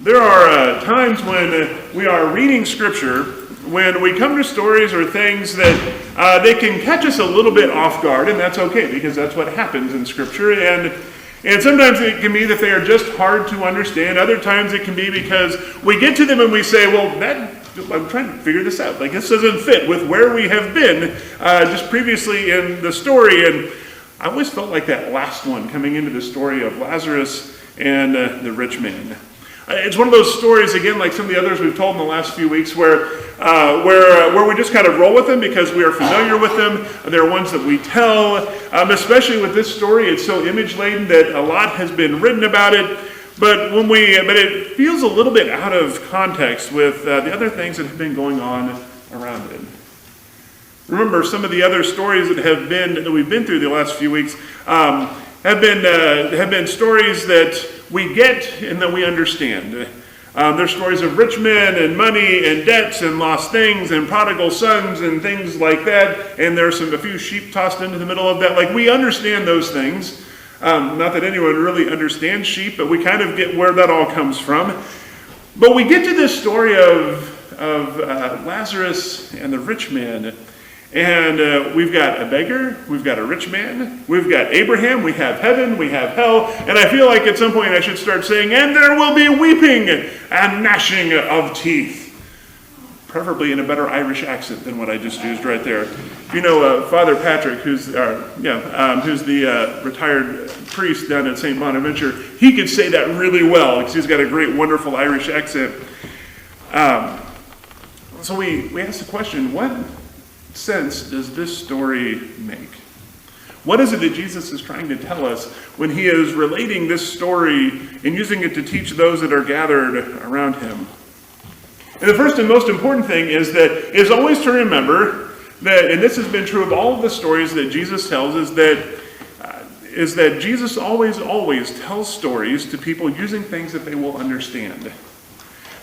There are times when we are reading Scripture, when we come to stories or things that they can catch us a little bit off guard, and that's okay, because that's what happens in Scripture. And sometimes it can be that they are just hard to understand. Other times it can be because we get to them and we say, well, I'm trying to figure this out. Like, this doesn't fit with where we have been just previously in the story. And I always felt like that last one coming into the story of Lazarus and the rich man. It's one of those stories, again, like some of the others we've told in the last few weeks, where we just kind of roll with them because we are familiar with them. They're ones that we tell, especially with this story. It's so image-laden that a lot has been written about it. But it feels a little bit out of context with the other things that have been going on around it. Remember, some of the other stories that we've been through the last few weeks have been stories that we get and that we understand. There's stories of rich men and money and debts and lost things and prodigal sons and things like that. And there's a few sheep tossed into the middle of that. Like, we understand those things. Not that anyone really understands sheep, but we kind of get where that all comes from. But we get to this story of Lazarus and the rich man. And we've got a beggar, we've got a rich man, we've got Abraham, we have heaven, we have hell, and I feel like at some point I should start saying, and there will be weeping and gnashing of teeth. Preferably in a better Irish accent than what I just used right there. You know, Father Patrick, who's the retired priest down at St. Bonaventure, he could say that really well because he's got a great, wonderful Irish accent. So we asked the question, what sense does this story make? What is it that Jesus is trying to tell us when he is relating this story and using it to teach those that are gathered around him? And the first and most important thing is always to remember that, and this has been true of all of the stories that Jesus tells, is that Jesus always tells stories to people using things that they will understand.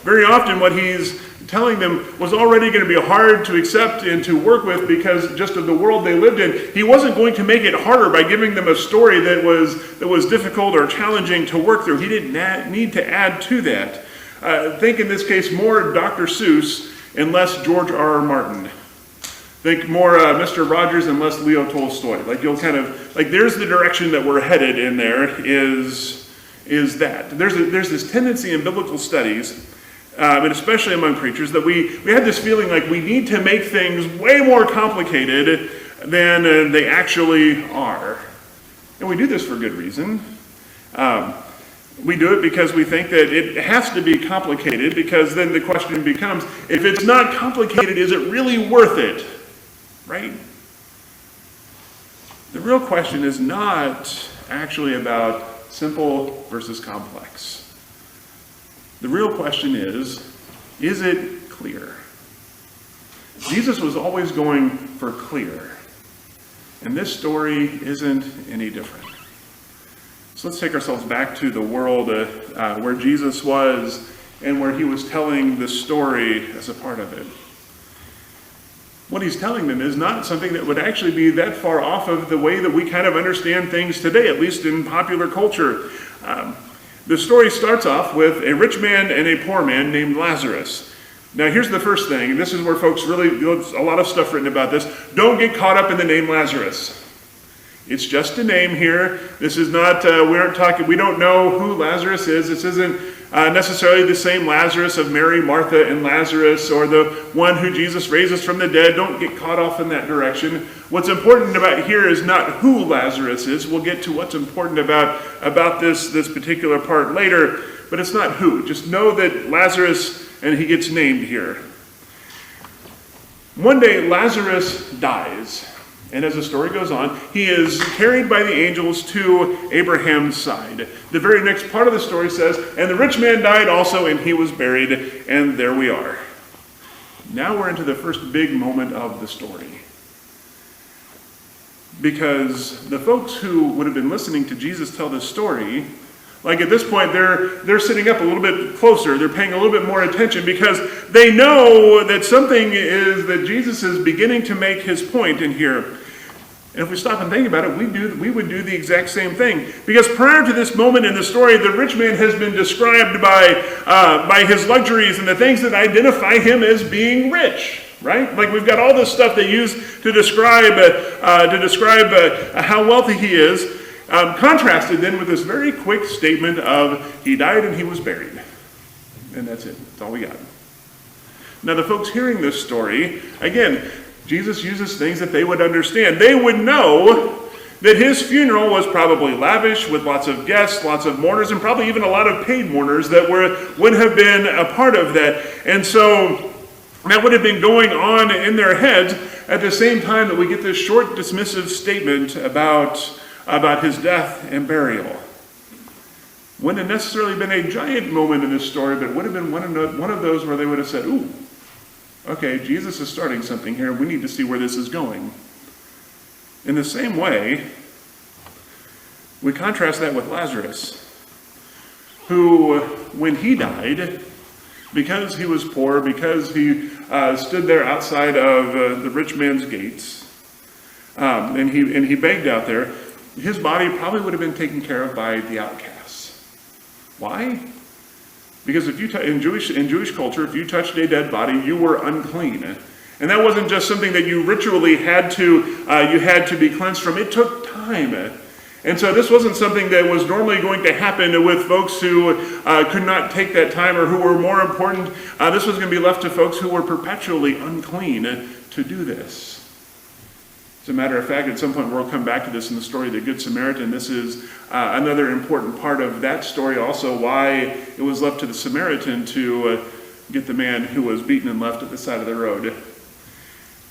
Very often what he's telling them was already going to be hard to accept and to work with because just of the world they lived in. He wasn't going to make it harder by giving them a story that was difficult or challenging to work through. He didn't need to add to that. Think in this case more Dr. Seuss and less George R.R. Martin. Think more Mr. Rogers and less Leo Tolstoy. Like, you'll kind of, like, there's the direction that we're headed in there is that. There's this tendency in biblical studies, and especially among preachers, that we have this feeling like we need to make things way more complicated than they actually are. And we do this for good reason. We do it because we think that it has to be complicated, because then the question becomes, if it's not complicated, is it really worth it? Right? The real question is not actually about simple versus complex. The real question is it clear? Jesus was always going for clear. And this story isn't any different. So let's take ourselves back to the world where Jesus was and where he was telling the story as a part of it. What he's telling them is not something that would actually be that far off of the way that we kind of understand things today, at least in popular culture. The story starts off with a rich man and a poor man named Lazarus. Now here's the first thing, and this is where folks really, there's a lot of stuff written about this. Don't get caught up in the name Lazarus. It's just a name here. This is not, we don't know who Lazarus is. This isn't necessarily the same Lazarus of Mary, Martha, and Lazarus, or the one who Jesus raises from the dead. Don't get caught off in that direction. What's important about here is not who Lazarus is. We'll get to what's important about this particular part later, but it's not who. Just know that Lazarus, and he gets named here. One day, Lazarus dies. And as the story goes on, he is carried by the angels to Abraham's side. The very next part of the story says, and the rich man died also, and he was buried, and there we are. Now we're into the first big moment of the story. Because the folks who would have been listening to Jesus tell this story, like at this point, they're sitting up a little bit closer. They're paying a little bit more attention because they know that something is that Jesus is beginning to make his point in here. And if we stop and think about it, we would do the exact same thing. Because prior to this moment in the story, the rich man has been described by his luxuries and the things that identify him as being rich, right? Like we've got all this stuff they use to describe how wealthy he is, contrasted then with this very quick statement of he died and he was buried. And that's it. That's all we got. Now the folks hearing this story, again, Jesus uses things that they would understand. They would know that his funeral was probably lavish with lots of guests, lots of mourners, and probably even a lot of paid mourners that would have been a part of that. And so that would have been going on in their heads at the same time that we get this short dismissive statement about his death and burial. Wouldn't have necessarily been a giant moment in this story, but it would have been one of those where they would have said, ooh, okay, Jesus is starting something here. We need to see where this is going. In the same way, we contrast that with Lazarus, who, when he died, because he was poor, because he stood there outside of the rich man's gates, and he begged out there, his body probably would have been taken care of by the outcasts. Why? Because if you in Jewish culture, if you touched a dead body, you were unclean, and that wasn't just something that you ritually had to be cleansed from. It took time, and so this wasn't something that was normally going to happen with folks who could not take that time or who were more important. This was going to be left to folks who were perpetually unclean to do this. As a matter of fact, at some point we'll come back to this in the story of the Good Samaritan. This is another important part of that story, also why it was left to the Samaritan to get the man who was beaten and left at the side of the road.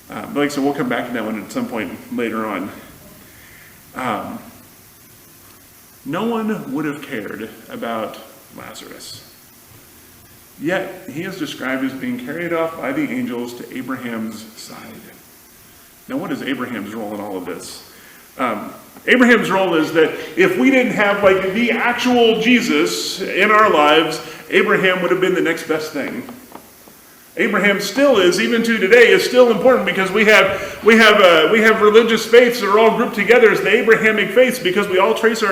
But like I said, we'll come back to that one at some point later on. No one would have cared about Lazarus. Yet he is described as being carried off by the angels to Abraham's side. Now, what is Abraham's role in all of this? Abraham's role is that if we didn't have like the actual Jesus in our lives, Abraham would have been the next best thing. Abraham still is, even to today, is still important because we have religious faiths that are all grouped together as the Abrahamic faiths because we all trace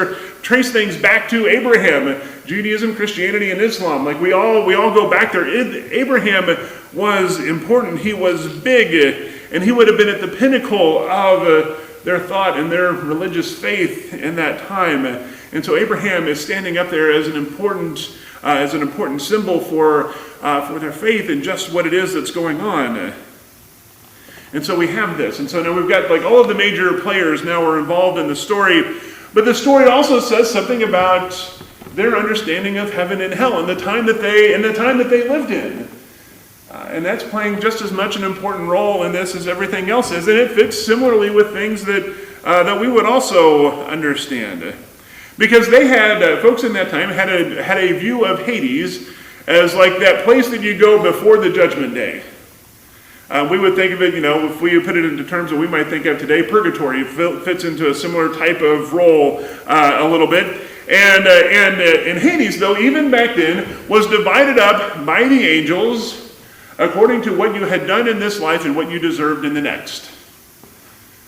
things back to Abraham, Judaism, Christianity, and Islam. Like we all go back there. Abraham was important. He was big. And he would have been at the pinnacle of their thought and their religious faith in that time. And so Abraham is standing up there as an important symbol for their faith and just what it is that's going on. And so we have this. And so now we've got like all of the major players now are involved in the story. But the story also says something about their understanding of heaven and hell and the time that they lived in. And that's playing just as much an important role in this as everything else is. And it fits similarly with things that we would also understand. Because they had, folks in that time had a view of Hades as like that place that you go before the judgment day. We would think of it, if we put it into terms that we might think of today, purgatory fits into a similar type of role a little bit. And in Hades, though, even back then, was divided up by the angels according to what you had done in this life and what you deserved in the next.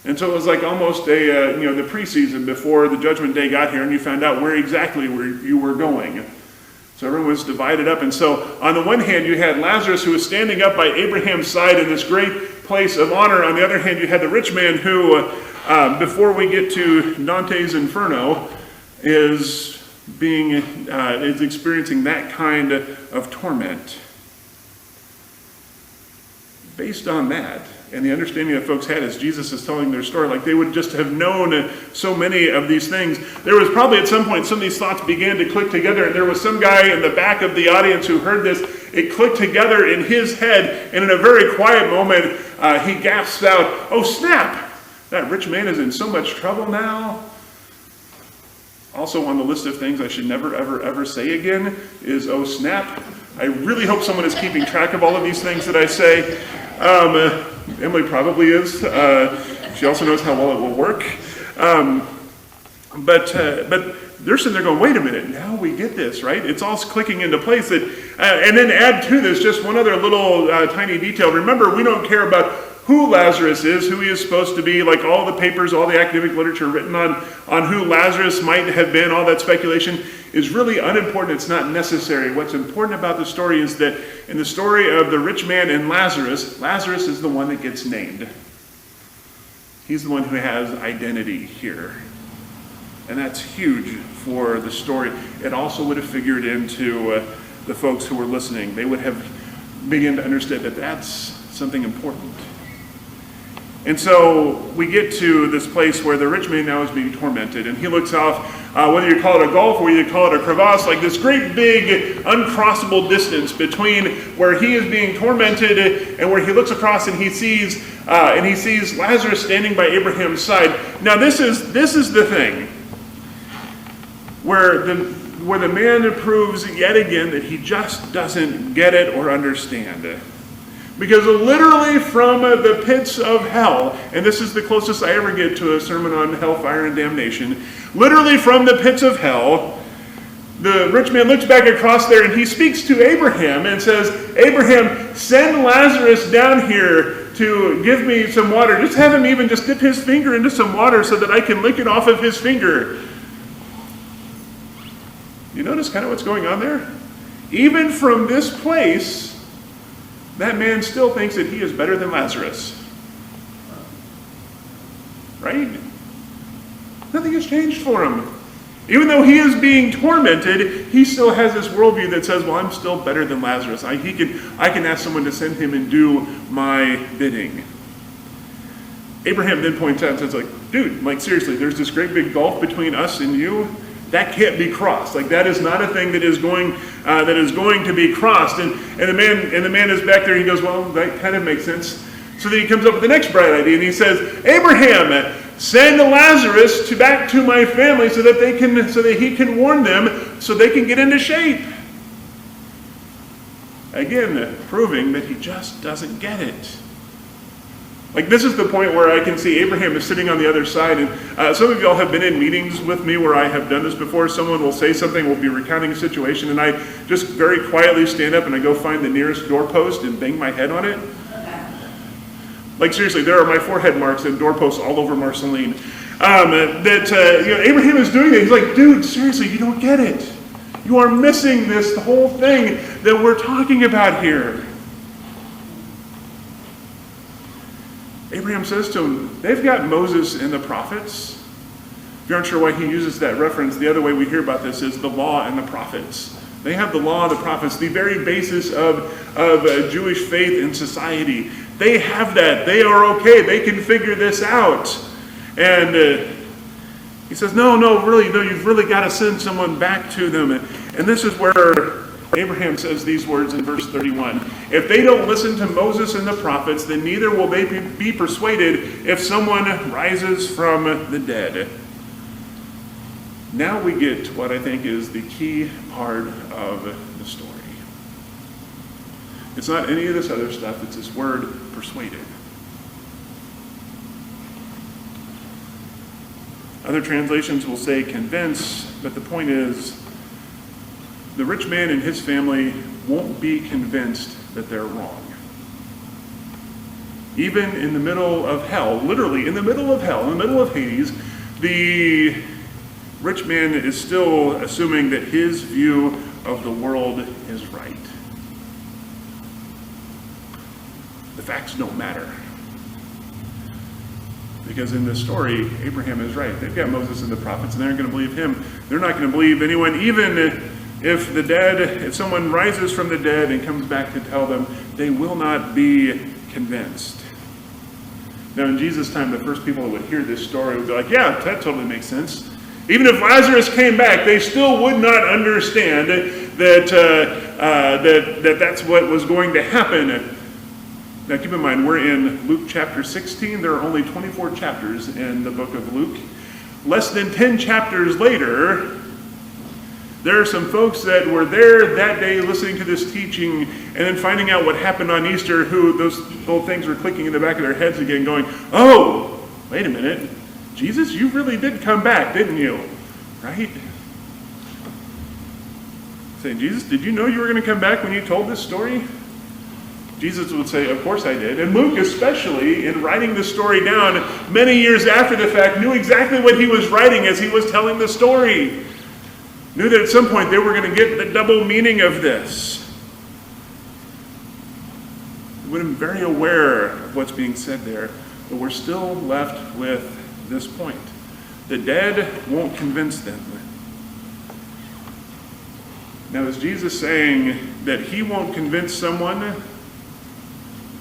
And so it was like almost the preseason before the judgment day got here and you found out where exactly you were going. So everyone was divided up. And so on the one hand, you had Lazarus who was standing up by Abraham's side in this great place of honor. On the other hand, you had the rich man who, before we get to Dante's Inferno, is experiencing that kind of torment. Based on that, and the understanding that folks had as Jesus is telling their story, like they would just have known so many of these things. There was probably at some point some of these thoughts began to click together, and there was some guy in the back of the audience who heard this. It clicked together in his head, and in a very quiet moment, he gasps out, "Oh snap! That rich man is in so much trouble now." Also on the list of things I should never, ever, ever say again is, "Oh snap." I really hope someone is keeping track of all of these things that I say. Emily probably is. She also knows how well it will work. But they're sitting there going, wait a minute, now we get this, right? It's all clicking into place. And then add to this just one other little tiny detail. Remember, we don't care about who Lazarus is, who he is supposed to be, like all the papers, all the academic literature written on who Lazarus might have been, all that speculation is really unimportant. It's not necessary. What's important about the story is that in the story of the rich man and Lazarus, Lazarus is the one that gets named. He's the one who has identity here. And that's huge for the story. It also would have figured into the folks who were listening. They would have begun to understand that that's something important. And so we get to this place where the rich man now is being tormented, and he looks off, whether you call it a gulf or you call it a crevasse, like this great big uncrossable distance between where he is being tormented and where he looks across and he sees Lazarus standing by Abraham's side. Now this is the thing where the man proves yet again that he just doesn't get it or understand it. Because literally from the pits of hell, and this is the closest I ever get to a sermon on hellfire and damnation, literally from the pits of hell, the rich man looks back across there and he speaks to Abraham and says, Abraham, send Lazarus down here to give me some water. Just have him even just dip his finger into some water so that I can lick it off of his finger. You notice kind of what's going on there? Even from this place, that man still thinks that he is better than Lazarus. Right? Nothing has changed for him. Even though he is being tormented, he still has this worldview that says, well, I'm still better than Lazarus. I can ask someone to send him and do my bidding. Abraham then points out and says, like, dude, like seriously, there's this great big gulf between us and you. That can't be crossed. Like that is not a thing that is going to be crossed. And the man is back there. And he goes, well, that kind of makes sense. So then he comes up with the next bright idea, and he says, Abraham, send Lazarus back to my family so that he can warn them, so they can get into shape. Again, proving that he just doesn't get it. Like this is the point where I can see Abraham is sitting on the other side, and some of y'all have been in meetings with me where I have done this before. Someone will say something, we'll be recounting a situation, and I just very quietly stand up and I go find the nearest doorpost and bang my head on it. Like seriously, there are my forehead marks and doorposts all over Marceline. Abraham is doing it. He's like, dude, seriously, you don't get it. You are missing the whole thing that we're talking about here. Abraham says to him, they've got Moses and the prophets. If you aren't sure why he uses that reference, the other way we hear about this is the law and the prophets. They have the law and the prophets, the very basis of Jewish faith and society. They have that. They are okay. They can figure this out. And he says, no, you've really got to send someone back to them. And this is where Abraham says these words in verse 31. If they don't listen to Moses and the prophets, then neither will they be persuaded if someone rises from the dead. Now we get to what I think is the key part of the story. It's not any of this other stuff, it's this word, persuaded. Other translations will say convince, but the point is, the rich man and his family won't be convinced that they're wrong. Even in the middle of hell, literally in the middle of hell, in the middle of Hades, the rich man is still assuming that his view of the world is right. The facts don't matter. Because in this story, Abraham is right. They've got Moses and the prophets, and they're going to believe him. They're not going to believe anyone, even if someone rises from the dead and comes back to tell them, they will not be convinced. Now in Jesus' time, the first people that would hear this story would be like, yeah, that totally makes sense. Even if Lazarus came back, they still would not understand that that's what was going to happen. Now keep in mind, we're in Luke chapter 16. There are only 24 chapters in the book of Luke. Less than 10 chapters later, there are some folks that were there that day listening to this teaching and then finding out what happened on Easter, who those little things were clicking in the back of their heads again, going, oh, wait a minute. Jesus, you really did come back, didn't you? Right? Saying, Jesus, did you know you were going to come back when you told this story? Jesus would say, of course I did. And Luke, especially, in writing the story down many years after the fact, knew exactly what he was writing as he was telling the story. Knew that at some point they were going to get the double meaning of this. He would have been very aware of what's being said there, but we're still left with this point. The dead won't convince them. Now, is Jesus saying that he won't convince someone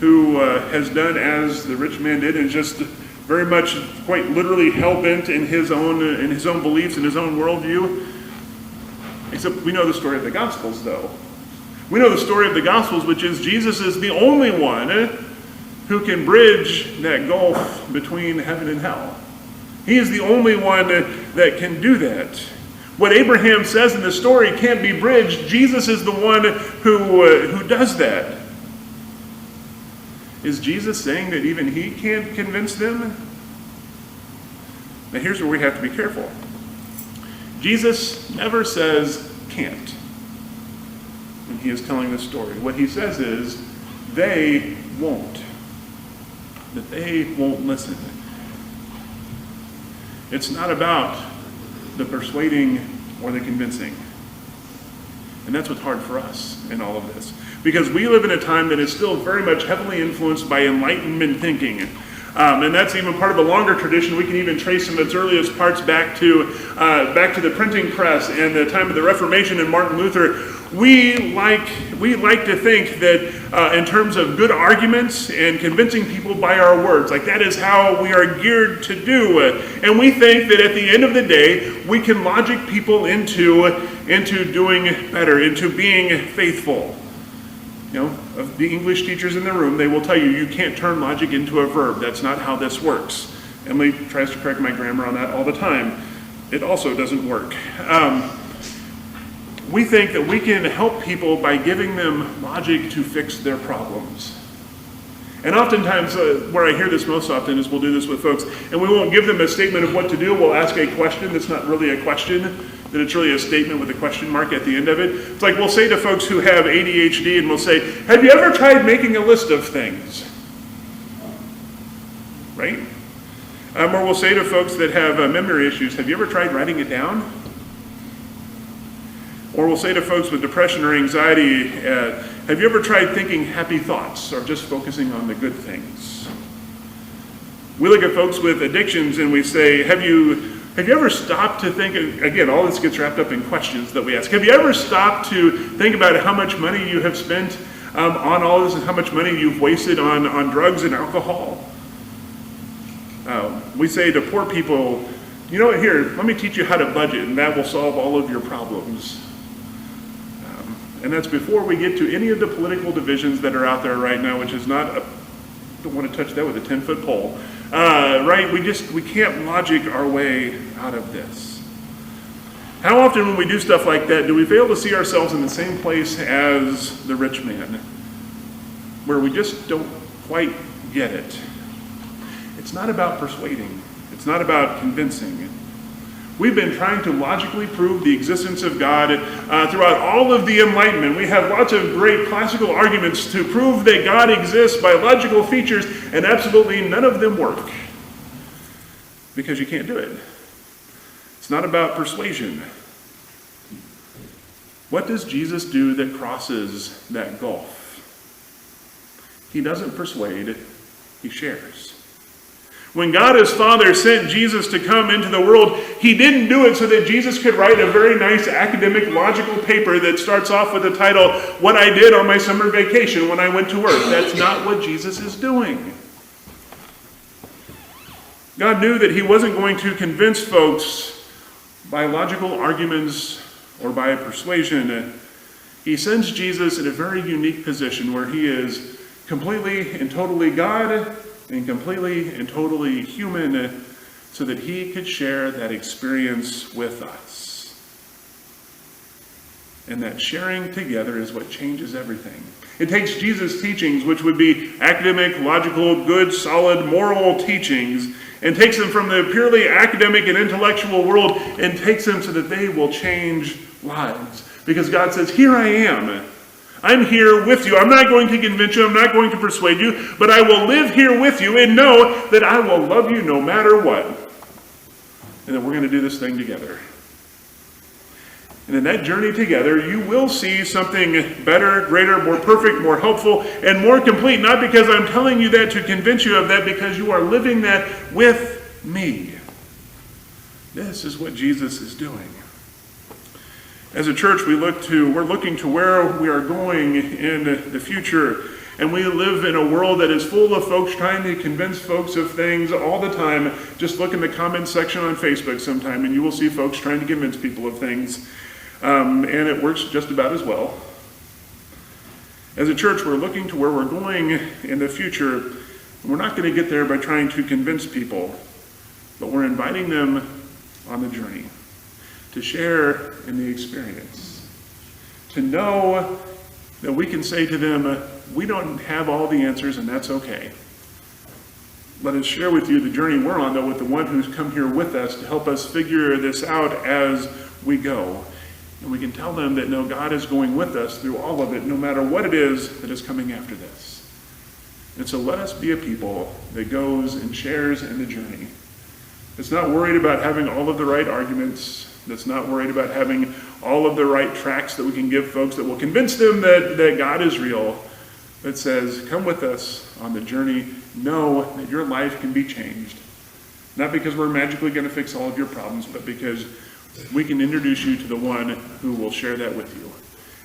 who has done as the rich man did and just very much, quite literally, hell-bent in his own beliefs, in his own worldview? Except we know the story of the Gospels, though. We know the story of the Gospels, which is Jesus is the only one who can bridge that gulf between heaven and hell. He is the only one that can do that. What Abraham says in the story can't be bridged. Jesus is the one who does that. Is Jesus saying that even he can't convince them? Now here's where we have to be careful. Jesus never says can't when he is telling this story. What he says is they won't. That they won't listen. It's not about the persuading or the convincing. And that's what's hard for us in all of this. Because we live in a time that is still very much heavily influenced by Enlightenment thinking. And that's even part of a longer tradition. We can even trace some of its earliest parts back to the printing press and the time of the Reformation and Martin Luther. We like to think that in terms of good arguments and convincing people by our words, like that is how we are geared to do. And we think that at the end of the day, we can logic people into doing better, into being faithful. You know, of the English teachers in the room, they will tell you, you can't turn logic into a verb. That's not how this works. Emily tries to correct my grammar on that all the time. It also doesn't work. We think that we can help people by giving them logic to fix their problems. And oftentimes, where I hear this most often is we'll do this with folks, and we won't give them a statement of what to do. We'll ask a question that's not really a question, that it's really a statement with a question mark at the end of it. It's like we'll say to folks who have ADHD, and we'll say, have you ever tried making a list of things? Right? Or we'll say to folks that have memory issues, have you ever tried writing it down? Or we'll say to folks with depression or anxiety, have you ever tried thinking happy thoughts or just focusing on the good things? We look at folks with addictions and we say, have you ever stopped to think, again, all this gets wrapped up in questions that we ask. Have you ever stopped to think about how much money you have spent on all this and how much money you've wasted on drugs and alcohol? We say to poor people, you know what, here, let me teach you how to budget and that will solve all of your problems. And that's before we get to any of the political divisions that are out there right now, which is not, don't want to touch that with a 10-foot pole. Right? We can't logic our way out of this. How often when we do stuff like that do we fail to see ourselves in the same place as the rich man, where we just don't quite get it? It's not about persuading. It's not about convincing. We've been trying to logically prove the existence of God throughout all of the Enlightenment. We have lots of great classical arguments to prove that God exists by logical features, and absolutely none of them work. Because you can't do it. It's not about persuasion. What does Jesus do that crosses that gulf? He doesn't persuade, he shares. When God as Father sent Jesus to come into the world, he didn't do it so that Jesus could write a very nice academic logical paper that starts off with the title, What I Did on My Summer Vacation When I Went to Work. That's not what Jesus is doing. God knew that he wasn't going to convince folks by logical arguments or by persuasion. He sends Jesus in a very unique position where he is completely and totally God and completely and totally human, so that he could share that experience with us. And that sharing together is what changes everything. It takes Jesus' teachings, which would be academic, logical, good, solid, moral teachings, and takes them from the purely academic and intellectual world and takes them so that they will change lives. Because God says, here I am. I'm here with you. I'm not going to convince you. I'm not going to persuade you, but I will live here with you and know that I will love you no matter what. And that we're going to do this thing together. And in that journey together, you will see something better, greater, more perfect, more helpful, and more complete. Not because I'm telling you that to convince you of that, because you are living that with me. This is what Jesus is doing. As a church, we're looking to where we are going in the future. And we live in a world that is full of folks trying to convince folks of things all the time. Just look in the comments section on Facebook sometime, and you will see folks trying to convince people of things. And it works just about as well. As a church, we're looking to where we're going in the future. We're not going to get there by trying to convince people, but we're inviting them on the journey to share in the experience, to know that we can say to them, we don't have all the answers, and that's okay. Let us share with you the journey we're on, though, with the one who's come here with us to help us figure this out as we go. And we can tell them that, no, God is going with us through all of it, no matter what it is that is coming after this. And so let us be a people that goes and shares in the journey. It's not worried about having all of the right arguments. That's not worried about having all of the right tracts that we can give folks that will convince them that God is real. It says, come with us on the journey. Know that your life can be changed. Not because we're magically going to fix all of your problems, but because we can introduce you to the one who will share that with you.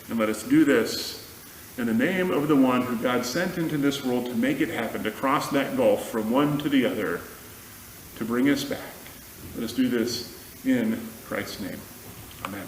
And let us do this in the name of the one who God sent into this world to make it happen, to cross that gulf from one to the other, to bring us back. Let us do this in Christ's name. Amen.